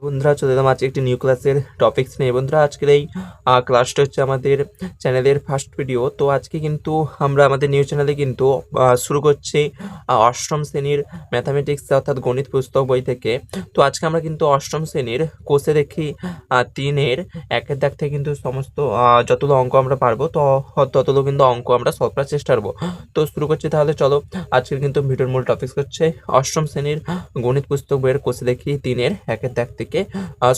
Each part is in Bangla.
বন্ধুরা চলে এলাম আজকে একটি নিউ ক্লাসের টপিকস নিয়ে। বন্ধুরা আজকের এই ক্লাসটা হচ্ছে আমাদের চ্যানেলের ফার্স্ট ভিডিও। তো আজকে কিন্তু আমরা আমাদের নিউ চ্যানেলে কিন্তু শুরু করছি অষ্টম শ্রেণীর ম্যাথামেটিক্স অর্থাৎ গণিত পুস্তক বই থেকে। তো আজকে আমরা কিন্তু অষ্টম শ্রেণীর কোষে দেখি 3-এর 1-এর দাগ থেকে কিন্তু সমস্ত যতগুলো অঙ্ক আমরা পারবো তো ততগুলো কিন্তু অঙ্ক আমরা সলভ করার চেষ্টা করবো। তো শুরু করছি, তাহলে চলো। আজকের কিন্তু ভিডিওর মূল টপিকস হচ্ছে অষ্টম শ্রেণীর গণিত পুস্তক বইয়ের কোষে দেখি 3-এর 1-এর দাগ থেকে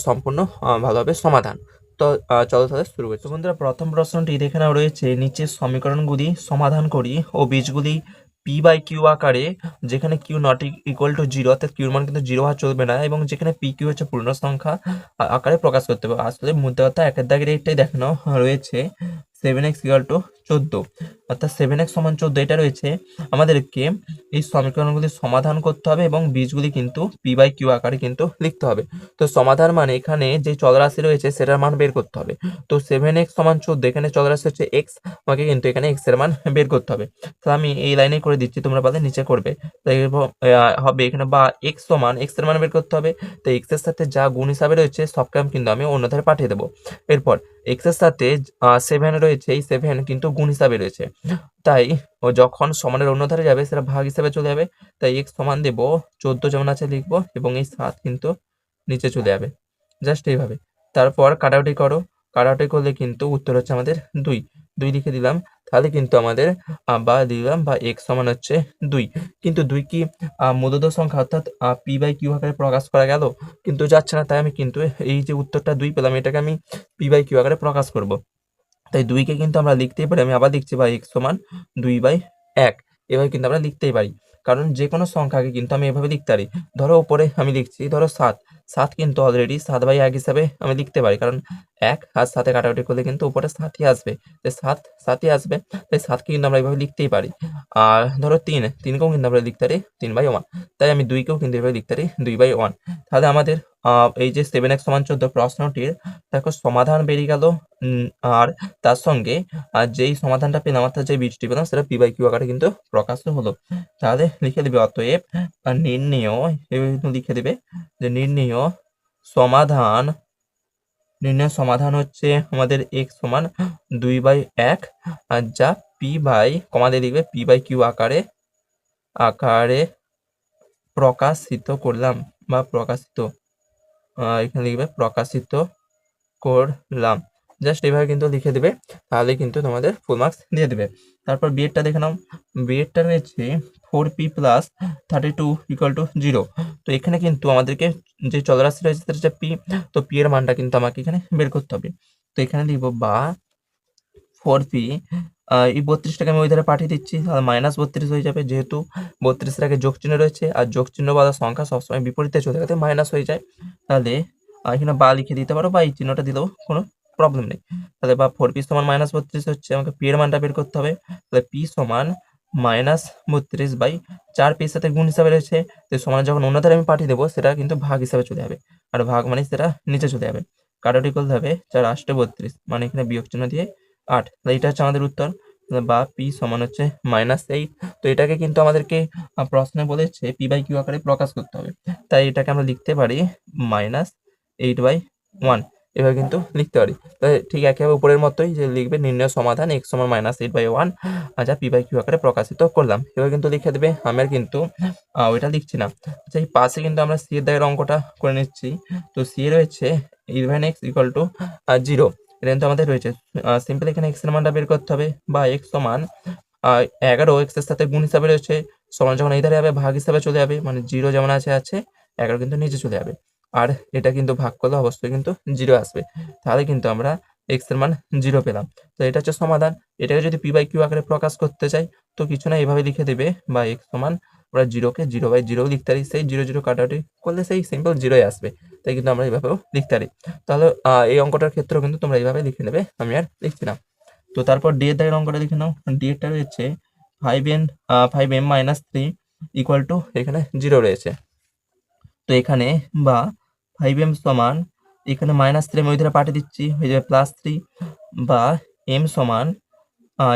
সম্পূর্ণ ভালোভাবে সমাধান। তো চলো তাহলে শুরু করছি। বন্ধুরা প্রথম প্রশ্নটি দেখে নাও, রয়েছে নিচের সমীকরণগুলি সমাধান করি ও বীজগুলি p/q আকারে, যেখানে q নট ইকুয়াল টু 0 অর্থাৎ q এর মান কিন্তু 0 হওয়া চলবে না, এবং যেখানে pq হচ্ছে পূর্ণ সংখ্যা আকারে প্রকাশ করতে হবে। আসলে মধ্যে কথা একের দাগের এইটাই দেখানো রয়েছে 7x ইকুয়াল টু 14, অর্থাৎ 7x সমান 14 এটা রয়েছে। আমাদেরকে এই সমীকরণগুলি সমাধান করতে হবে এবং বীজগুলি কিন্তু p/q আকারে কিন্তু লিখতে হবে। তো সমাধান মানে এখানে যে চলরাশি রয়েছে সেটার মান বের করতে হবে। তো 7x সমান 14, এখানে চলরাশি হচ্ছে x, আমাকে কিন্তু এখানে x এর মান বের করতে হবে। তো আমি এই লাইনে করে দিচ্ছি, তোমরা পারলে নিচে করবে। তাই হবে এখানে বা x সমান x এর মান বের করতে হবে। তো x এর সাথে যা গুণ হিসাবে রয়েছে সবকে কিন্তু আমি অন্য ধারে পাঠিয়ে দেবো। এরপর x এর সাথে 7 রয়েছে, এই 7 কিন্তু গুণ হিসাবে রয়েছে, তাই ও যখন সমানের অন্য ধারে যাবে সেটা ভাগ হিসাবে চলে যাবে। তাই x সমান দেব 14 যেমন আছে লিখবো, এবং এই 7 কিন্তু নিচে চলে যাবে, জাস্ট এইভাবে। তারপর কাটাকুটি করো, কাটাকুটি করলে কিন্তু উত্তর হচ্ছে আমাদের 2 লিখে দিলাম। তাহলে কিন্তু আমাদের বা দিলাম বা x সমান হচ্ছে 2। কিন্তু 2 কি মূলদ সংখ্যা অর্থাৎ p/q আকারে প্রকাশ করা গেল? কিন্তু যাচ্ছে না, তাই আমি কিন্তু এই যে উত্তরটা 2 পেলাম এটাকে আমি p/q আকারে প্রকাশ করব। তাই 2কে কিন্তু আমরা লিখতেই পারি, আমি আবার লিখছি বা x সমান 2/1, এভাবে কিন্তু আমরা লিখতেই পারি। কারণ যে কোনো সংখ্যাকে কিন্তু আমি এভাবে লিখতে পারি। ধরো উপরে আমি লিখছি, ধরো 7 কিন্তু অলরেডি 7/1 হিসাবে আমি লিখতে পারি, কারণ 1 আর 7 কাটাকুটি করলে কিন্তু উপরে 7ই আসবে, তাই 7ই আসবে। তাই 7কে কিন্তু আমরা এইভাবে লিখতেই পারি। আর ধরো 3কেও কিন্তু আমরা লিখতে পারি 3/1, তাই আমি 2কেও কিন্তু এভাবে লিখতে পারি 2/1। তাহলে আমাদের এই যে 7x সমান 14 প্রশ্নটির দেখো সমাধান বেরিয়ে গেল। আর তার সঙ্গে যেই সমাধানটা পেলাম অর্থাৎ যে বীজটি পেলাম সেটা p/q আকারে কিন্তু প্রকাশ হলো। তাহলে লিখে দিবে অতএব নির্ণেয়, লিখে দিবে যে নির্ণেয় সমাধান হচ্ছে আমাদের x সমান 2/1, আর যা কমা দিয়ে লিখবে p/q আকারে প্রকাশিত করলাম বা প্রকাশিত, এখানে লিখবে প্রকাশিত করলাম, জাস্ট এইভাবে কিন্তু লিখে দেবে। তাহলে কিন্তু তোমাদের ফুল মার্কস দিয়ে দেবে। তারপর বিএডটা দেখে নাও, বিএডটা রয়েছে 4p + 32 = 0। তো এখানে কিন্তু আমাদেরকে যে চলরাশি রয়েছে সেটা হচ্ছে p, তো p এর মানটা কিন্তু আমাকে এখানে বের করতে হবে। তো এখানে লিখবো বা 4p, এই 32টাকে আমি ওই ধারে পাঠিয়ে দিচ্ছি, তাহলে -32 হয়ে যাবে, যেহেতু 32-এর আগে যোগ চিহ্ন রয়েছে আর যোগ চিহ্ন বা সংখ্যা সবসময় বিপরীতে চলে গেলে মাইনাস হয়ে যায়। তাহলে এখানে বা লিখে দিতে পারো বা এই চিহ্নটা দিলেও কোনো প্রবলেম নেই। তাহলে বা 4p সমান -32 হচ্ছে, আমাকে p এর মানটা বের করতে হবে। তাহলে p সমান -32/4, p এর সাথে গুণ হিসাবে রয়েছে, তো সমান যখন অন্য ধারে আমি পাঠিয়ে দেবো সেটা কিন্তু ভাগ হিসাবে চলে যাবে, আর ভাগ মানে সেটা নিচে চলে যাবে। কাটাকুটি করতে হবে 4 × 8 = 32, মানে এখানে বিয়োগ চিহ্ন দিয়ে 8, তাহলে এটা হচ্ছে আমাদের উত্তর। বা p সমান হচ্ছে -8। তো এটাকে কিন্তু আমাদেরকে প্রশ্নে বলেছে p/q আকারে প্রকাশ করতে হবে, তাই এটাকে আমরা লিখতে পারি -8/1, এভাবে কিন্তু লিখতে পারি। তাই ঠিক একইভাবে উপরের মতোই যে লিখবে নির্ণয় সমাধান x সমান -8/1, যা p/q আকারে প্রকাশিত করলাম, এভাবে কিন্তু লিখে দেবে। আমি আর কিন্তু ওইটা লিখছি না। আচ্ছা, এই পাশে কিন্তু আমরা c এর দাগের অঙ্কটা করে নিচ্ছি। তো c এ রয়েছে 11x = 0, এটা কিন্তু আমাদের রয়েছে। সিম্পল এখানে x এর মানটা বের করতে হবে, বা x সমান 11 x এর সাথে গুণ হিসাবে রয়েছে, সমান যখন এই ধারে যাবে ভাগ হিসাবে চলে যাবে, মানে 0 যেমন আছে 11 কিন্তু নিচে চলে যাবে, আর এটা কিন্তু ভাগ করলে অবশ্যই কিন্তু 0 আসবে। তাহলে কিন্তু আমরা x এর মান 0 পেলাম। তো এটা হচ্ছে সমাধান। এটাকে যদি p/q আকারে প্রকাশ করতে চাই তো কিছু না, এভাবে লিখে দেবে বা x সমান আমরা 0কে 0/0 লিখতে পারি, সেই 0 0 কাটাকুটি করলে সেই সিম্পল 0ই আসবে, তাই কিন্তু আমরা এইভাবেও লিখতে পারি। তাহলে এই অঙ্কটার ক্ষেত্রেও কিন্তু তোমরা এইভাবে লিখে নেবে, আমি আর লিখছি না। তো তারপর ডি এর দাগের অঙ্কটা দেখে নাও। ডি এরটা রয়েছে 5m - 3 = এখানে 0 রয়েছে। তো এখানে বা 5m সমান, এখানে -3 আমি ওই ধারে পাঠিয়ে দিচ্ছি, হয়ে যাবে +3, বা m সমান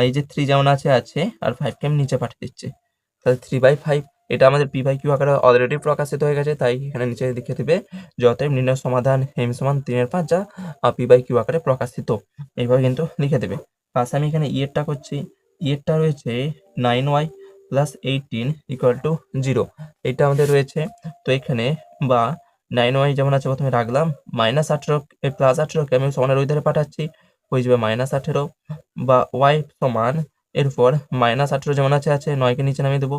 এই যে 3 যেমন আছে আর 5কে আমি নিচে পাঠিয়ে দিচ্ছি, তাহলে 3/5, এটা আমাদের পি বাই কিউ আকারে অলরেডি প্রকাশিত হয়ে গেছে, তাই এখানে নিচে লিখে দিবে যে অতএব নির্ণয় সমাধান m সমান 3/5 যা পি বাই কিউ আকারে প্রকাশিত, এইভাবে কিন্তু লিখে দেবে। পাশে আমি এখানে ইয়েরটা করছি, ইয়েরটা রয়েছে 9y প্লাস 18 ইকুয়াল টু 0, এটা আমাদের রয়েছে। তো এখানে বা 9y যেমন আছে প্রথমে রাখলাম, -18 প্লাস 18কে আমি সমানের ওই ধারে পাঠাচ্ছি, হয়ে যাবে -18 বা y সমান এরপর -18 যেমন আছে 9কে নিচে নামিয়ে দেবো,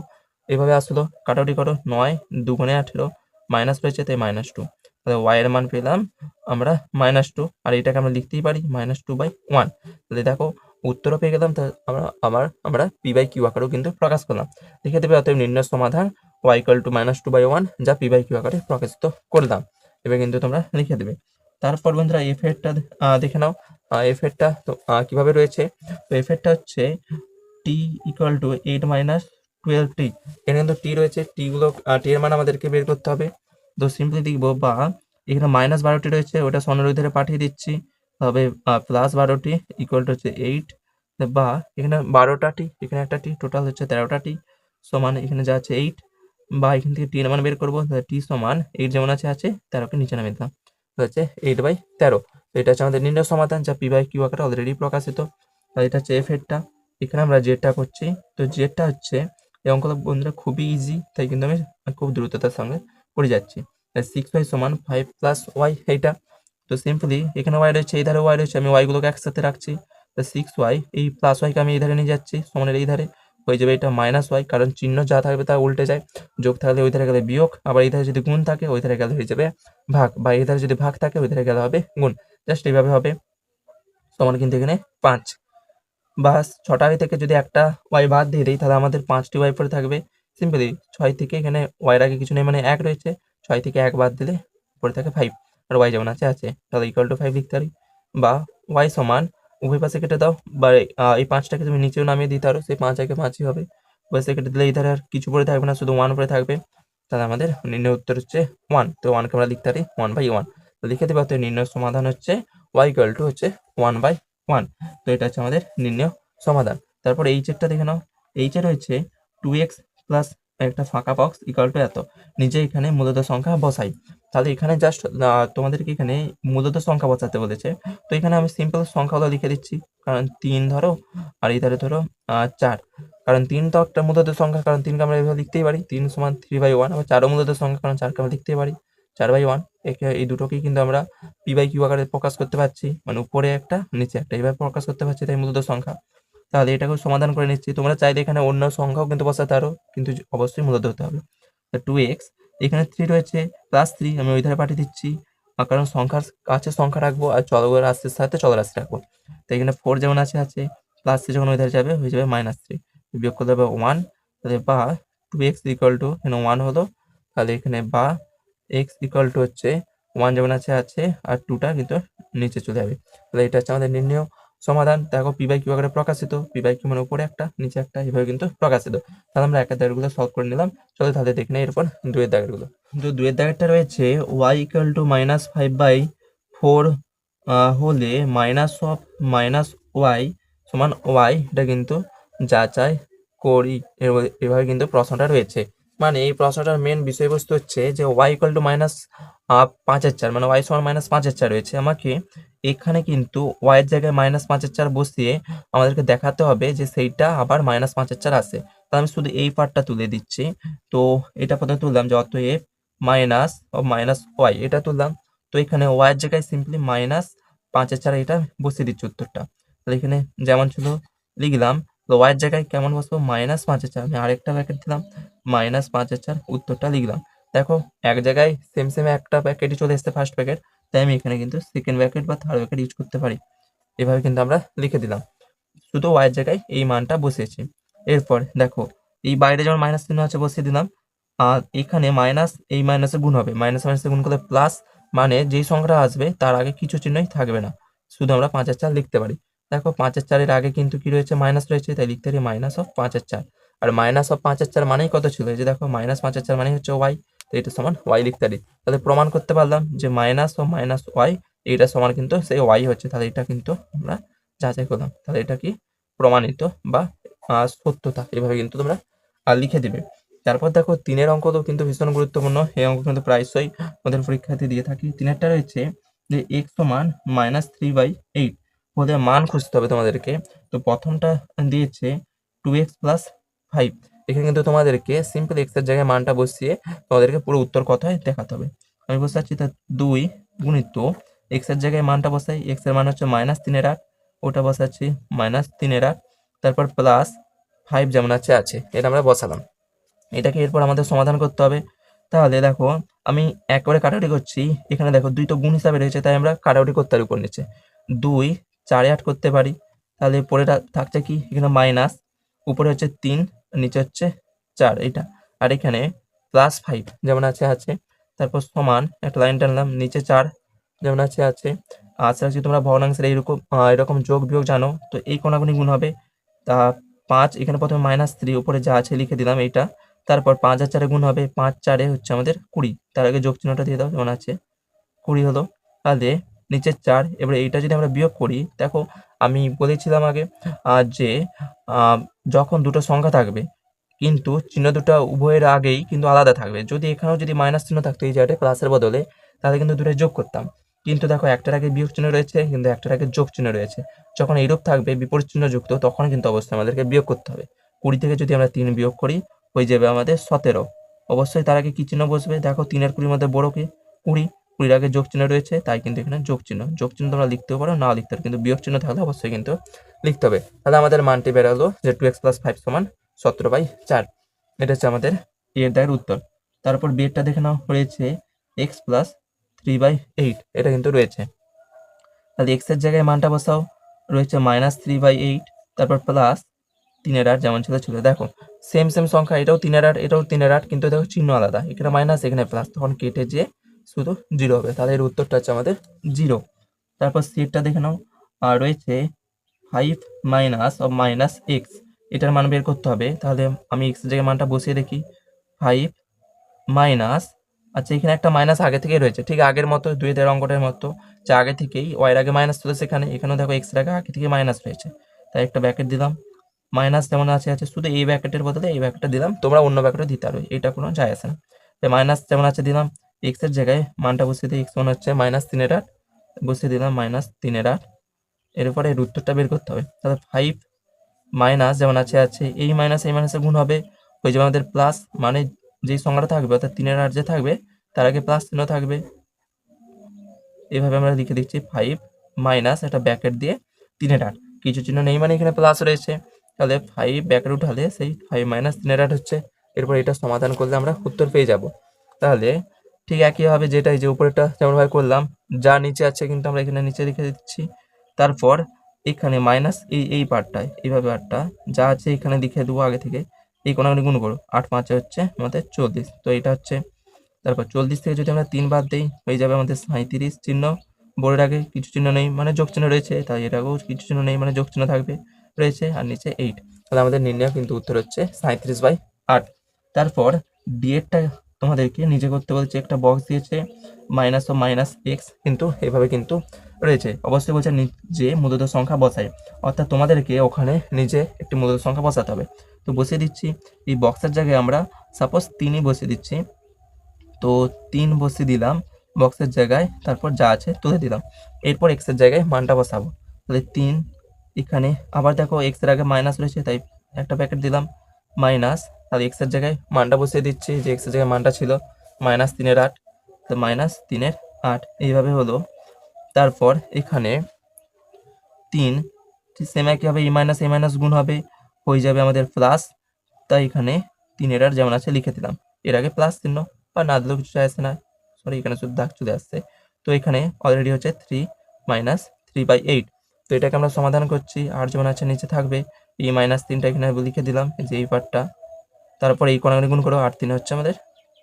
এভাবে আসলো কাটাকুটি করো, 9 2 × 18 মাইনাস রয়েছে তাই -2, তাহলে y এর মান পেলাম আমরা -2, আর এটাকে আমরা লিখতেই পারি -2/1। তাহলে দেখো উত্তরও পেয়ে গেলাম, তা আমরা পি বাই কিউ আকারেও কিন্তু প্রকাশ করলাম। লিখে দেবে অতএব নির্ণয় সমাধান y = -2/1 যা পি বাই কিউ আকারে প্রকাশিত করলাম, এবার কিন্তু তোমরা লিখে দেবে। তারপর বন্ধুরা এফ এরটা দেখে নাও, এফ এরটা তো কিভাবে রয়েছে। তো এফ এরটা হচ্ছে টি ইকুয়াল টু 8 - 12t, এখানে কিন্তু টি রয়েছে, টি এর মান আমাদেরকে বের করতে হবে। তো সিম্পলি লিখবো বা এখানে -12টি রয়েছে, ওটা সনের ওই ধারে পাঠিয়ে দিচ্ছি, তবে +12t ইকুয়াল টু হচ্ছে 8, বা এখানে 12টা টি এখানে একটা টি, টোটাল হচ্ছে 13টা টি সমান এখানে যা আছে 8, বা এখান থেকে টি এর মান বের করবো, টি সমান 8 যেমন আছে 13কে নিচে নামিয়ে দিলাম, হচ্ছে 8/13। তো এটা হচ্ছে আমাদের নির্ণয় সমাধান যা পি বাই কিউ আকারে অলরেডি প্রকাশিত। আর এটা হচ্ছে এফ এরটা, এখানে আমরা জেডটা করছি। তো জেডটা হচ্ছে এই অঙ্কটা বন্ধুরা খুবই ইজি, তাই কিন্তু আমি খুব দ্রুততার সঙ্গে করে যাচ্ছি। 6y সমান 5 + y এইটা। তো সিম্পলি এখানে y রয়েছে, এই ধারে y রয়েছে, আমি y গুলোকে একসাথে রাখছি। তো 6y এই প্লাস ওয়াইকে আমি এই ধারে নিয়ে যাচ্ছি, সমানের এই ধারে হয়ে যাবে এটা -y, কারণ চিহ্ন যা থাকবে তা উল্টে যায়, যোগ থাকলে ওই ধারে গেলে বিয়োগ, আবার এই ধারে যদি গুণ থাকে ওই ধারে গেলে হয়ে যাবে ভাগ, বা এই ধারে যদি ভাগ থাকে ওই ধারে গেলে হবে গুণ, জাস্ট এইভাবে হবে। সমান কিন্তু এখানে 5, বাস 6টা থেকে যদি একটা y বাদ দিয়ে দিই তাহলে আমাদের 5টি y পড়ে থাকবে। সিম্পলি 6 থেকে এখানে y এর আগে কিছু নেই মানে 1 রয়েছে, 6 থেকে 1 বাদ দিলে পড়ে থাকে 5, আর y যেমন আছে, তাহলে ইকুয়াল টু 5 লিখতে পারি। বা y সমান উভয় পাশে কেটে দাও, বা এই 5টাকে তুমি নিচেও নামিয়ে দিতে পারো, সেই 5 একে 5ই হবে, উভয় পাশে কেটে দিলে এই ধারে আর কিছু পড়ে থাকবে না, শুধু 1 পড়ে থাকবে। তাহলে আমাদের নির্ণয় উত্তর হচ্ছে 1, তো 1কে আমরা লিখতে পারি 1/1, তো লিখে দেবো। তো নির্ণয় সমাধান হচ্ছে y = হচ্ছে 1/1, তো এটা হচ্ছে আমাদের নির্ণয় সমাধান। তারপর এইচ এরটা দেখে নাও, এইচ এ রয়েছে 2x প্লাস একটা ফাঁকা বক্স ইকুয়াল টু এত, নিজে এখানে মূলত সংখ্যা বসাই। তাহলে এখানে জাস্ট তোমাদেরকে এখানে মূলত সংখ্যা বসাতে বলেছে, তো এখানে আমি সিম্পল সংখ্যাগুলো লিখে দিচ্ছি, কারণ 3 ধরো আর এই ধারে ধরো 4, কারণ 3 তো একটা মূলত সংখ্যা, কারণ 3কে আমরা এভাবে লিখতেই পারি 3 সমান 3/1, আবার 4ও মূলত সংখ্যা, কারণ 4কে আমরা লিখতেই পারি 4/1। এই দুটোকেই কিন্তু আমরা পি বাই কিউ আকারে প্রকাশ করতে পারছি, মানে উপরে একটা নিচে একটা এইভাবে প্রকাশ করতে পারছি, তাই মূলত সংখ্যা। তাহলে এটাকেও সমাধান করে নিচ্ছি, তোমরা চাইলে এখানে অন্য সংখ্যাও কিন্তু বসাতে পারো, কিন্তু অবশ্যই মূলত হতে হবে। 2x এখানে 3 রয়েছে, +3 আমি ওই ধারে পাঠিয়ে দিচ্ছি, কারণ সংখ্যার কাছে সংখ্যা রাখবো আর চলরাশির সাথে চলরাশি রাখবো। তো এখানে 4 যেমন আছে, +3 যখন ওই ধারে যাবে হয়ে যাবে -3, বিয়োগ করতে হবে 1, তাহলে বা 2x ইকুয়াল টু এখানে 1 হলো, তাহলে এখানে বা x ইকুয়াল টু হচ্ছে 1 যেমন আছে, আর 2টা কিন্তু নিচে চলে যাবে। তাহলে এটা হচ্ছে আমাদের নির্ণয় সমাধান। দেখো পি বাই কিউ আকারে প্রকাশিত, পি বাই কিউ মানে উপরে একটা নিচে একটা এইভাবে কিন্তু প্রকাশিত। তাহলে আমরা একের দাগেরগুলো সলভ করে নিলাম, চলো তাহলে দেখে নিই এরপর 2 এর দাগেরগুলো। তো 2 এর দাগেরটা রয়েছে y ইকুয়াল টু -5/4 হলে -y সমান y, এটা কিন্তু যাচাই করি, এভাবে কিন্তু প্রশ্নটা রয়েছে। মানে এই প্রশ্নটার মেন বিষয়বস্তু হচ্ছে যে y ইকুয়াল টু -5/4, মানে y সমান -5/4 রয়েছে, আমাকে এখানে কিন্তু y এর জায়গায় -5/4 বসিয়ে আমাদেরকে দেখাতে হবে যে সেইটা আবার -5/4 আসে। তাহলে আমি শুধু এই পার্টটা তুলে দিচ্ছি। তো এটা প্রথমে তুললাম যে অতএব -y এটা তুললাম। তো এখানে y এর জায়গায় সিম্পলি -5/4 এটা বসিয়ে দিচ্ছি উত্তরটা। তাহলে এখানে যেমন ছিল লিখলাম, তো y এর জায়গায় কেমন বসবো -5/4, আমি আরেকটা ব্র্যাকেট দিলাম -5/4 উত্তরটা লিখলাম। দেখো এক জায়গায় সেম একটা ব্র্যাকেটই চলে এসেছে ফার্স্ট ব্র্যাকেট, তাই আমি এখানে কিন্তু সেকেন্ড ব্র্যাকেট বা থার্ড ব্র্যাকেট ইউজ করতে পারি, এভাবে কিন্তু আমরা লিখে দিলাম, শুধু y এর জায়গায় এই মানটা বসিয়েছি। এরপর দেখো এই বাইরে যেমন মাইনাস চিহ্ন আছে বসিয়ে দিলাম, আর এখানে মাইনাস এই মাইনাসে গুণ হবে, মাইনাস মাইনাসে গুণ করলে প্লাস, মানে যেই সংখ্যাটা আসবে তার আগে কিছু চিহ্নই থাকবে না, শুধু আমরা 5/4 লিখতে পারি। দেখো 5/4 আগে কিন্তু কি রয়েছে মাইনাস রয়েছে, তাই লিখতে পারি -5/4, আর -5/4 মানেই কত ছিল, এই যে দেখো -5/4 মানে হচ্ছে y, তো এটা সমান y লিখতে পারি। তাহলে প্রমাণ করতে পারলাম যে -y এইটা সমান কিন্তু সেই y হচ্ছে, তাহলে এটা কিন্তু আমরা যাচাই করলাম, তাহলে এটা কি প্রমাণিত বা সত্যতা, এভাবে কিন্তু তোমরা লিখে দিবে। তারপর দেখো 3-এর অঙ্ক তো কিন্তু ভীষণ গুরুত্বপূর্ণ, এই অঙ্ক কিন্তু প্রায়শই আমাদের পরীক্ষাতে দিয়ে থাকি। 3-এরটা রয়েছে যে x সমান -3/8, ওদের মান খুঁজতে হবে তোমাদেরকে। তো প্রথমটা দিয়েছে 2x + 5, এখানে কিন্তু তোমাদেরকে সিম্পল x এর জায়গায় মানটা বসিয়ে তোমাদেরকে পুরো উত্তর কত হয় দেখাতে হবে। আমি বসাচ্ছি তা 2 গুণিত x এর জায়গায় মানটা বসাই, x এর মান হচ্ছে -3/8, ওটা বসাচ্ছি -3/8, তারপর +5 যেমন আছে এটা আমরা বসালাম। এটাকে এরপর আমাদের সমাধান করতে হবে। তাহলে দেখো আমি এক করে কাটাকুটি করছি, এখানে দেখো 2 তো গুণ হিসাবে রয়েছে, তাই আমরা কাটাকুটি করতে পারি উপর নিচে। 2 4 8 করতে পারি, তাহলে পরেটা থাকছে কি, এখানে মাইনাস, উপরে হচ্ছে 3, নিচে হচ্ছে 4 এটা, আর এখানে +5 যেমন আছে, তারপর সমান একটা লাইন টানলাম, নিচে 4 যেমন আছে। আশা রাখছি তোমরা ভগ্নাংশের এরকম যোগ বিয়োগ জানো, তো এই কোণাগুণি গুণ হবে। তা 5, এখানে প্রথমে -3, উপরে যা আছে লিখে দিলাম এইটা, তারপর 5 আর 4 গুণ হবে, 5 4 হচ্ছে আমাদের 20, তার আগে যোগ চিহ্নটা দিয়ে দাও, যেমন আছে 20 হলো। তাহলে নিচে 4, এবারে এইটা যদি আমরা বিয়োগ করি, দেখো আমি বলেছিলাম আগে যে যখন দুটো সংখ্যা থাকবে কিন্তু চিহ্ন দুটো উভয়ের আগেই কিন্তু আলাদা থাকবে, যদি এখানেও যদি মাইনাস চিহ্ন থাকতো এই জায়গাটা প্লাসের বদলে, তাহলে কিন্তু দুটোই যোগ করতাম। কিন্তু দেখো একটার আগে বিয়োগ চিহ্ন রয়েছে, কিন্তু একটার আগে যোগ চিহ্ন রয়েছে, যখন এইরূপ থাকবে বিপরীত চিহ্ন যুক্ত, তখন কিন্তু অবশ্যই আমাদেরকে বিয়োগ করতে হবে। 20 থেকে যদি আমরা 3 বিয়োগ করি হয়ে যাবে আমাদের 17। অবশ্যই তার আগে কি চিহ্ন বসবে, দেখো 3 আর 20 মধ্যে বড় কি 20, 20 আগে যোগ চিহ্ন রয়েছে, তাই কিন্তু এখানে যোগ চিহ্ন তোমরা লিখতেও পারো, না লিখতে পারো, কিন্তু বিয়োগ চিহ্ন থাকলে অবশ্যই কিন্তু লিখতে হবে। তাহলে আমাদের মানটি বেরালো যে 2x + 5 সমান 17/4, এটা হচ্ছে আমাদের এর দাগের উত্তর। তারপর বি এরটা দেখে নাও, রয়েছে x + 3/8, এটা কিন্তু রয়েছে। তাহলে x এর জায়গায় মানটা বসাও, রয়েছে -3/8, তারপর +3/8 যেমন ছিল। দেখো সেম সংখ্যা, এটাও 3/8, এটাও 3/8, কিন্তু দেখো চিহ্ন আলাদা, এখানে মাইনাস এখানে প্লাস, তখন কেটে যে শুধু 0 হবে। তাহলে এর উত্তরটা হচ্ছে আমাদের 0। তারপর সিটটা দেখে নাও, আর রয়েছে 5 - -x, এটার মান বের করতে হবে। তাহলে আমি x এর জায়গায় মানটা বসিয়ে দেখি, 5 মাইনাস, আচ্ছা এখানে একটা মাইনাস আগে থেকেই রয়েছে, ঠিক আগের মতো 2 অঙ্কটার মতো, যা আগে থেকেই ওয়াইয়ের আগে মাইনাস ছিল এখানেও দেখো এক্স এর আগে থেকে মাইনাস রয়েছে, তাই একটা ব্র্যাকেট দিলাম। মাইনাস যেমন আছে শুধু এই ব্র্যাকেটের বদলে এই ব্র্যাকেটটা দিলাম, তোমরা অন্য ব্র্যাকেটও দিতে পারো, এটা কোনো যায় আসে না। তাই মাইনাস যেমন আছে দিলাম, এক্স এর জায়গায় মানটা বসিয়ে দিই, এক্স মান হচ্ছে -3/8, বসিয়ে দিলাম -3/8। এরপরে এর উত্তরটা বের করতে হবে। তাহলে 5 মাইনাস যেমন আছে এই মাইনাসে গুণ হবে, ওই যে আমাদের প্লাস, মানে যেই সংখ্যাটা থাকবে অর্থাৎ 3/8 যে থাকবে তার আগে প্লাস চিহ্ন থাকবে। এভাবে আমরা লিখে দিচ্ছি 5 মাইনাস একটা ব্র্যাকেট দিয়ে 3/8, কিছু চিহ্ন নেই মানে এখানে প্লাস রয়েছে, তাহলে 5 ব্র্যাকেট উঠালে সেই 5 - 3/8 হচ্ছে। এরপর এটা সমাধান করলে আমরা উত্তর পেয়ে যাব। তাহলে ঠিক একইভাবে যেটা এই যে উপরেরটা যেমনভাবে করলাম, যা নিচে আছে কিন্তু আমরা এখানে নিচে লিখে দিচ্ছি। তারপর এখানে মাইনাস এই পার্টটায় এইভাবে পার্টটা যা আছে এখানে লিখে দেবো আগে থেকে, এই কোণাগুলি গুণ করো, 8 5 হচ্ছে আমাদের 40, তো এটা হচ্ছে। তারপর 40 থেকে যদি আমরা 3 বাদ দিই হয়ে যাবে আমাদের 37, চিহ্ন বোর্ডের আগে কিছু চিহ্ন নেই মানে যোগ চিহ্ন রয়েছে, তাই এর আগেও কিছু চিহ্ন নেই মানে যোগ চিহ্ন থাকবে রয়েছে, আর নিচে 8। তাহলে আমাদের নির্ণয় কিন্তু উত্তর হচ্ছে 37/8। তারপর ডিএরটা তোমাদেরকে নিজে করতে বলছে, একটা বক্স দিয়েছে মাইনাস ও -x, কিন্তু এভাবে কিন্তু রয়েছে, অবশ্যই বলছে নিজে মূলত সংখ্যা বসায়, অর্থাৎ তোমাদেরকে ওখানে নিজে একটি মূলত সংখ্যা বসাতে হবে। তো বসিয়ে দিচ্ছি, এই বক্সের জায়গায় আমরা সাপোজ 3ই বসিয়ে দিচ্ছি, তো 3 বসিয়ে দিলাম বক্সের জায়গায়, তারপর যা আছে তুলে দিলাম। এরপর x এর জায়গায় মানটা বসাবো, তাহলে 3, এখানে আবার দেখো x এর আগে মাইনাস রয়েছে তাই একটা ব্র্যাকেট দিলাম মাইনাস, তাহলে x এর জায়গায় মানটা বসিয়ে দিচ্ছি, যে x এর জায়গায় মানটা ছিল -3/8, তো -3/8 এইভাবে হলো। তারপর এখানে 3 সেম একইভাবে এই মাইনাস গুণ হবে, হয়ে যাবে আমাদের প্লাস, তাই এখানে 3/8 যেমন আছে লিখে দিলাম, এর আগে প্লাস চিহ্ন বা না দিলেও কিছু আসে না, সরি এখানে শুধু দাগ চলে আসছে। তো এখানে অলরেডি হচ্ছে 3 - 3/8, তো এটাকে আমরা সমাধান করছি, আর যেমন আছে নিচে থাকবে এই -3টা এখানে লিখে দিলাম, এই যে এই পার্টটা। তারপর এই কোণাগুলি গুণ করো, 8 3 হচ্ছে আমাদের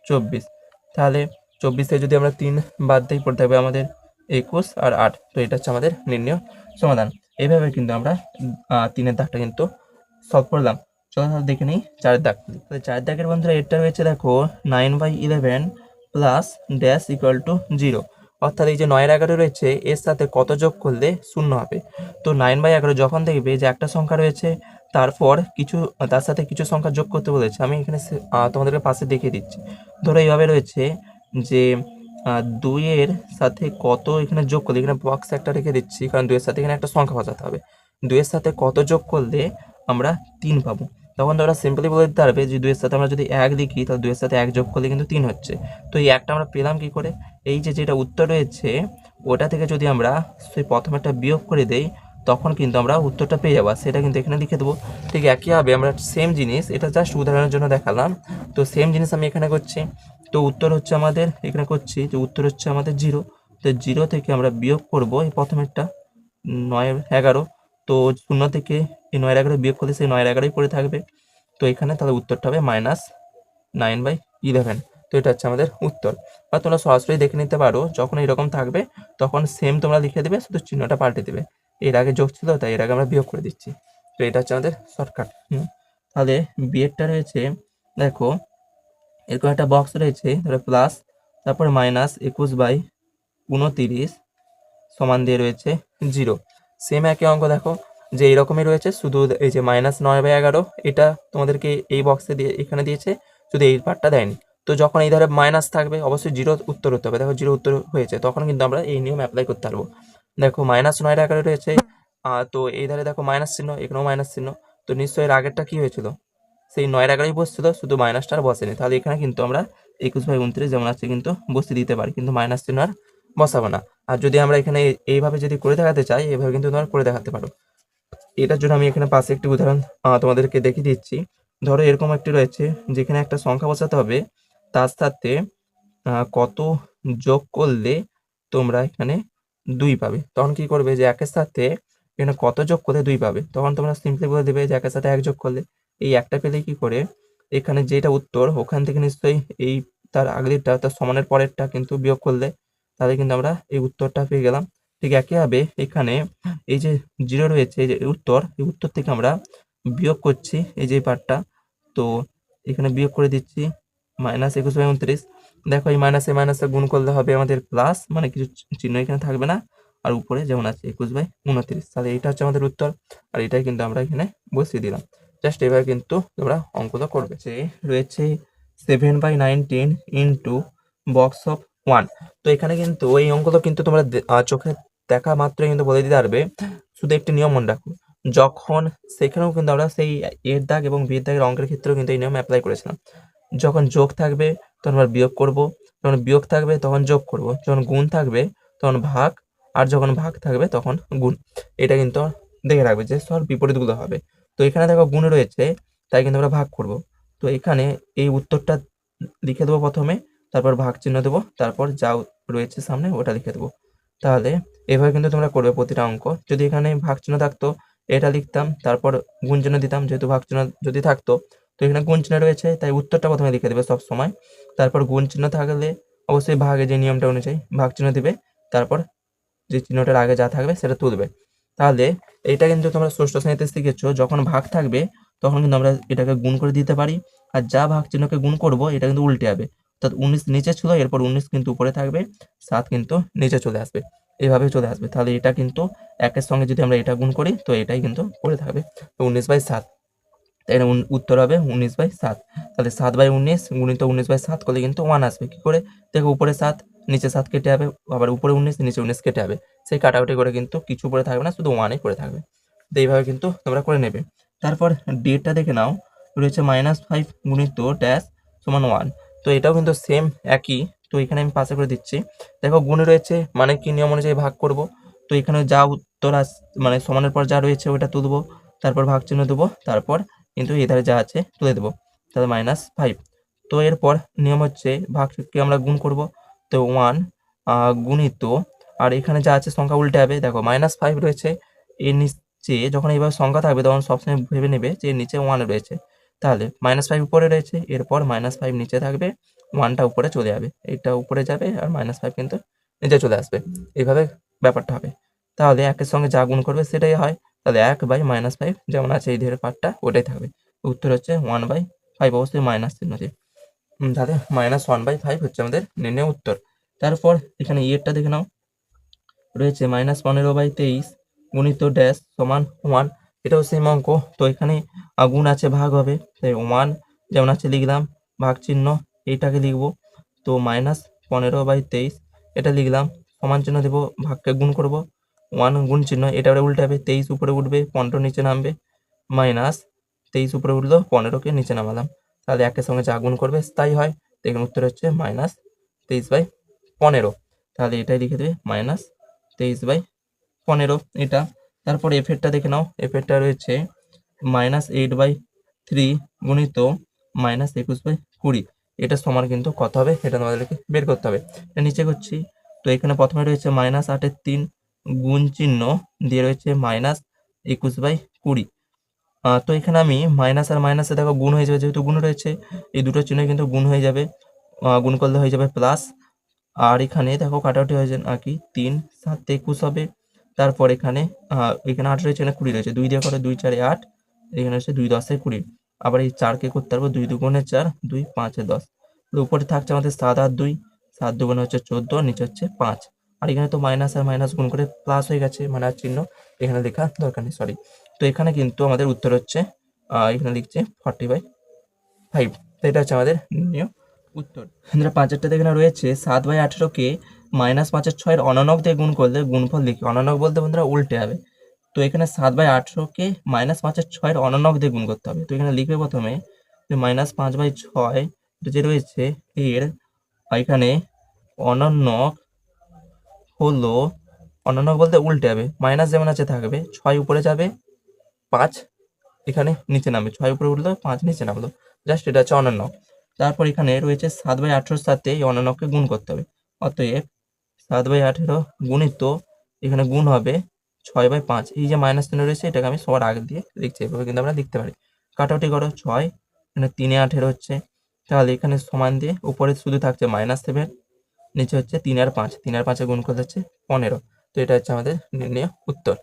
24, তাহলে 24 থেকে যদি আমরা 3 বাদ দিই পড়ে থাকবে আমাদের 21 আর 8, তো এটা হচ্ছে আমাদের নির্ণয় সমাধান। এইভাবে কিন্তু আমরা 3-এর দাগটা কিন্তু সলভ করলাম। চলো তাহলে দেখে নিই 4-এর দাগ। তাহলে 4 দাগের বন্ধুরা এটা রয়েছে দেখো 9/11 প্লাস ড্যাশ ইকুয়াল টু 0, অর্থাৎ এই যে 9-11 রয়েছে এর সাথে কত যোগ করলে 0 হবে। তো 9/11 যখন দেখবে যে একটা সংখ্যা রয়েছে তারপর তার সাথে কিছু সংখ্যা যোগ করতে বলেছে। আমি এখানে তোমাদেরকে পাশে দেখিয়ে দিচ্ছি। ধরো এইভাবে রয়েছে যে 2 এর সাথে কত এখানে যোগ করলে, এখানে বক্স একটা রেখে দিচ্ছি কারণ 2 এর সাথে এখানে একটা সংখ্যা বসাতে হবে। 2 এর সাথে কত যোগ করলে আমরা 3 পাবো। তখন তোমরা সিম্পলি বলে দিতে পারবে যে 2 এর সাথে আমরা যদি 1 লিখি তাহলে 2 এর সাথে 1 যোগ করলে কিন্তু 3 হচ্ছে। তো এই একটা আমরা পেলাম কি করে? এই যেটা উত্তর রয়েছে ওটা থেকে যদি আমরা সেই প্রথমেরটা বিয়োগ করে দেই তখন কিন্তু আমরা উত্তরটা পেয়ে যাবো। সেটা কিন্তু এখানে লিখে দেবো। ঠিক একইভাবে আমরা সেম জিনিস, এটা জাস্ট উদাহরণের জন্য দেখালাম, তো সেম জিনিস আমি এখানে করছি। তো উত্তর হচ্ছে আমাদের এখানে করছি যে উত্তর হচ্ছে আমাদের 0। তো 0 থেকে আমরা বিয়োগ করব এই প্রথমেরটা 9 11। তো 0 থেকে এই 9 11 বিয়োগ করলে সেই 9 11ই পড়ে থাকবে। তো এখানে তাহলে উত্তরটা হবে -9/11। তো এটা হচ্ছে আমাদের উত্তর। বা তোমরা সরাসরি দেখে নিতে পারো, যখন এরকম থাকবে তখন সেম তোমরা লিখে দেবে, শুধু চিহ্নটা পাল্টে দেবে। এর আগে যোগ ছিল তাই এর আগে আমরা বিয়োগ করে দিচ্ছি। তো এটা হচ্ছে আমাদের শর্টকাট। তাহলে বিয়েরটা রয়েছে, দেখো এরকম একটা বক্স রয়েছে, ধরো প্লাস তারপর -21/29 সমান দিয়ে রয়েছে 0। সেম একই অঙ্ক দেখো যে এইরকমই রয়েছে, শুধু এই যে -9/11 এটা তোমাদেরকে এই বক্সে দিয়ে এখানে দিয়েছে, শুধু এই পার্টটা দেয়নি। তো যখন এই ধারে মাইনাস থাকবে অবশ্যই 0 উত্তর হতে হবে। দেখো 0 উত্তর হয়েছে, তখন কিন্তু আমরা এই নিয়ম অ্যাপ্লাই করতে পারবো। দেখো -9/11 রয়েছে, তো এই ধারে দেখো মাইনাস চিহ্ন, এখানেও মাইনাস চিহ্ন। তো নিশ্চয়ই এর আগেরটা কি হয়েছিল, সেই 9/11ই বসছিল, শুধু মাইনাসটা আর বসেনি। তাহলে এখানে কিন্তু আমরা 21/29 যেমন আছে কিন্তু বসিয়ে দিতে পারি, কিন্তু মাইনাস চিহ্ন আর বসাবো না। আর যদি আমরা এখানে এইভাবে যদি করে দেখাতে চাই, এইভাবে কিন্তু তোমরা করে দেখাতে পারো। এটার জন্য আমি এখানে পাশে একটি উদাহরণ তোমাদেরকে দেখিয়ে দিচ্ছি। ধরো এরকম একটি রয়েছে যেখানে একটা সংখ্যা বসাতে হবে, তার সাথে কত যোগ করলে তোমরা এখানে 2 পাবে। তখন কি করবে যে 1 এর সাথে এখানে কত যোগ করলে 2 পাবে, তখন তোমরা সিম্পলি বলে দেবে যে 1 এর সাথে 1 যোগ করলে এই একটা পেলে কি করে এখানে যেটা উত্তর ওখান থেকে নিশ্চয়ই এই তার আগেরটা তার সমানের পরেরটা কিন্তু বিয়োগ করলে তাহলে কিন্তু আমরা এই উত্তরটা পেয়ে গেলাম। ঠিক একইভাবে এখানে এই যে 0 রয়েছে, এই যে উত্তর, এই উত্তর থেকে আমরা বিয়োগ করছি এই যে পার্টটা, তো এখানে বিয়োগ করে দিচ্ছি -21/29। দেখো এই মাইনাসে গুণ করলে হবে আমাদের প্লাস, মানে কিছু চিহ্ন এখানে থাকবে না, আর উপরে যেমন আছে 21/29। তাহলে এটা হচ্ছে আমাদের উত্তর, আর এটাই কিন্তু আমরা এখানে বসিয়ে দিলাম। জাস্ট এভাবে কিন্তু তোমরা অঙ্কটা করবে। যে রয়েছে 7/19 ইন্টু বক্স অফ 1। তো এখানে কিন্তু এই অঙ্কটা কিন্তু তোমরা চোখে দেখা মাত্রই কিন্তু বলে দিতে পারবে। শুধু একটি নিয়ম মনে রাখো, যখন সেখানেও কিন্তু আমরা সেই এর দাগ এবং বিয়ের দাগের অঙ্কের ক্ষেত্রেও কিন্তু এই নিয়ম অ্যাপ্লাই করেছিলাম। যখন যোগ থাকবে তখন আমরা বিয়োগ করব, যখন বিয়োগ থাকবে তখন যোগ করব, যখন গুণ থাকবে তখন ভাগ, আর যখন ভাগ থাকবে তখন গুণ। এটা কিন্তু দেখে রাখবে যে সব বিপরীতগুলো হবে। তো এখানে দেখো গুণ রয়েছে, তাই কিন্তু আমরা ভাগ করব। তো এখানে এই উত্তরটা লিখে দেবো প্রথমে, তারপর ভাগ চিহ্ন দেবো, তারপর যা রয়েছে সামনে ওটা লিখে দেবো। তাহলে এভাবে কিন্তু তোমরা করবে প্রতিটা অঙ্ক। যদি এখানে ভাগ চিহ্ন থাকতো এটা লিখতাম, তারপর গুণ চিহ্ন দিতাম, যেহেতু ভাগ চিহ্ন যদি থাকতো তো এখানে গুণ চিহ্ন রয়েছে তাই উত্তরটা প্রথমে লিখে দেবে সব সময়, তারপর গুণ চিহ্ন থাকলে অবশ্যই ভাগে যে নিয়মটা অনুযায়ী ভাগ চিহ্ন দিবে, তারপর যে চিহ্নটার আগে যা থাকবে সেটা তুলবে। তাহলে এইটা কিন্তু তোমরা ষষ্ঠ শ্রেণীতে শিখেছো, যখন ভাগ থাকবে তখন কিন্তু আমরা এটাকে গুণ করে দিতে পারি, আর যা ভাগ চিহ্নকে গুণ করব এটা কিন্তু উল্টে যাবে। অর্থাৎ 19 নিচে ছিল, এরপর 19 কিন্তু উপরে থাকবে, 7 কিন্তু নিচে চলে আসবে, এভাবে চলে আসবে। তাহলে এটা কিন্তু একের সঙ্গে যদি আমরা এটা গুণ করি তো এটাই কিন্তু পড়ে থাকবে, তো 19/7। তাই উত্তর হবে 19/7। তাহলে 7/19 গুণিত 19/7 করলে কিন্তু 1 আসবে। কি করে দেখো, উপরে 7 নিচে 7 কেটে যাবে, আবার উপরে 19 নিচে 19 কেটে যাবে, সেই কাটাকুটি করে কিন্তু কিছু পড়ে থাকবে না, শুধু 1ই পড়ে থাকবে। তো এইভাবে কিন্তু তোমরা করে নেবে। তারপর ডেটটা দেখে নাও, রয়েছে -5 গুণিত ড্যাশ সমান 1। তো এটাও কিন্তু সেম একই। তো এখানে আমি পাশে করে দিচ্ছি। দেখো গুণ রয়েছে মানে কি নিয়ম অনুযায়ী ভাগ করব। তো এখানে যা উত্তর মানে সমানের পর যা রয়েছে ওটা তুলবো, তারপর ভাগ চিহ্ন দেবো, তারপর কিন্তু এধারে যা আছে তুলে দেবো, তাহলে -5। তো এরপর নিয়ম হচ্ছে ভাগকে আমরা গুণ করব, তো 1 গুণিত, আর এখানে যা আছে সংখ্যা উল্টে যাবে। দেখো -5 রয়েছে, এর নিচে যখন এইভাবে সংখ্যা থাকবে তখন সবসময় ভেবে নেবে যে এর নিচে 1 রয়েছে। তাহলে -5 উপরে রয়েছে, এরপর -5 নিচে থাকবে, 1টা উপরে চলে যাবে, এটা উপরে যাবে আর -5 কিন্তু নিচে চলে আসবে। এইভাবে ব্যাপারটা হবে। তাহলে একের সঙ্গে যা গুণ করবে সেটাই হয়। তাহলে 1/-5 যেমন আছে এই ধারের পার্টটা ওটাই থাকবে। উত্তর হচ্ছে 1/5, অবশ্যই মাইনাস চিহ্ন দিয়ে। তাহলে -1/5 হচ্ছে আমাদের নির্ণয় উত্তর। তারপর এখানে ইয়েরটা দেখে নাও, রয়েছে -15/23 গুণিত ড্যাশ সমান 1। এটাও সেম অঙ্ক। তো এখানে গুণ আছে, ভাগ হবে, তাই 1 যেমন আছে লিখলাম, ভাগ চিহ্ন এইটাকে লিখবো, তো -15/23 এটা লিখলাম, সমান চিহ্ন দেবো, ভাগকে গুণ করব, 1 গুণ চিহ্ন এটা এবারে উল্টাবে, 23 উপরে উঠবে, 15 নিচে নামবে, -23 উপরে উঠলো, 15কে নিচে নামালাম, তাহলে একের সঙ্গে যা গুণ করবে তাই হয়। তো এখানে উত্তর হচ্ছে -23/15। তাহলে এটাই লিখে দেবে -23/15 এটা। তারপর এফেরটা দেখে নাও, এফেরটা রয়েছে -8/3 গুণিত -21/20, এটা সমান কিন্তু কত হবে এটা তোমাদেরকে বের করতে হবে। এটা নিচে করছি, তো এখানে প্রথমে রয়েছে -8/3 গুণ চিহ্ন দিয়ে রয়েছে -21/20। তো এখানে আমি মাইনাস আর মাইনাসে দেখো গুণ হয়ে যাবে, যেহেতু গুণ রয়েছে এই দুটো চিহ্ন কিন্তু গুণ হয়ে যাবে, গুণ করলে হয়ে যাবে প্লাস। আর এখানে দেখো কাটাকুটি হয়ে যায় কি 3 7 21 হবে। তারপর এখানে 8 রয়েছে, এখানে 20 রয়েছে, 2 দিয়ে করো 2 4 8, এখানে হচ্ছে 2 10 20। আবার এই 4কে করতে পারবো 2 দুগুণে 4, 2 5 10। উপরে থাকছে আমাদের 7 আর 2, 7 দুগুণে হচ্ছে 14, নিচে হচ্ছে 5। আর এখানে তো মাইনাস আর মাইনাস গুণ করে প্লাস হয়ে গেছে, মানে আর চিহ্ন এখানে লেখা দরকার নেই, সরি। তো এখানে কিন্তু আমাদের উত্তর হচ্ছে এখানে লিখছে 40/5। তো এটা হচ্ছে আমাদের নির্ণীয় উত্তর। 5এরটা এখানে রয়েছে 7/18কে -5/6 অননক দিয়ে গুণ করলে গুণফল লিখি। অননক বলতে বন্ধুরা উল্টে হবে। তো এখানে 7/18কে -5/6 অননক দিয়ে গুণ করতে হবে। তো এখানে লিখবে প্রথমে যে -5/6 যে রয়েছে এর এখানে অনন্যক হলো, অনন্যক বলতে উল্টে হবে, মাইনাস যেমন আছে থাকবে, 6 উপরে যাবে, 5 এখানে নিচে নামবে, 6 উপরে উঠলো 5 নিচে নামলো, জাস্ট এটা হচ্ছে অনন্যক। তারপর এখানে রয়েছে 7/18 সাথে এই অনন্যককে গুণ করতে হবে, অতএব 7/18 গুণিত এখানে গুণ হবে 6/5। এই যে মাইনাস চিহ্ন রয়েছে এটাকে আমি সবার আগে দিয়ে লিখছি, এভাবে কিন্তু আমরা লিখতে পারি। কাটাকুটি করো 6, এখানে 3-18 হচ্ছে, তাহলে এখানে সমান দিয়ে উপরে শুধু থাকছে -7, নিচে হচ্ছে 3 আর 5, 3 আর 5 গুণ করলে হচ্ছে 15। তো এটা হচ্ছে আমাদের নির্ণীয় উত্তর।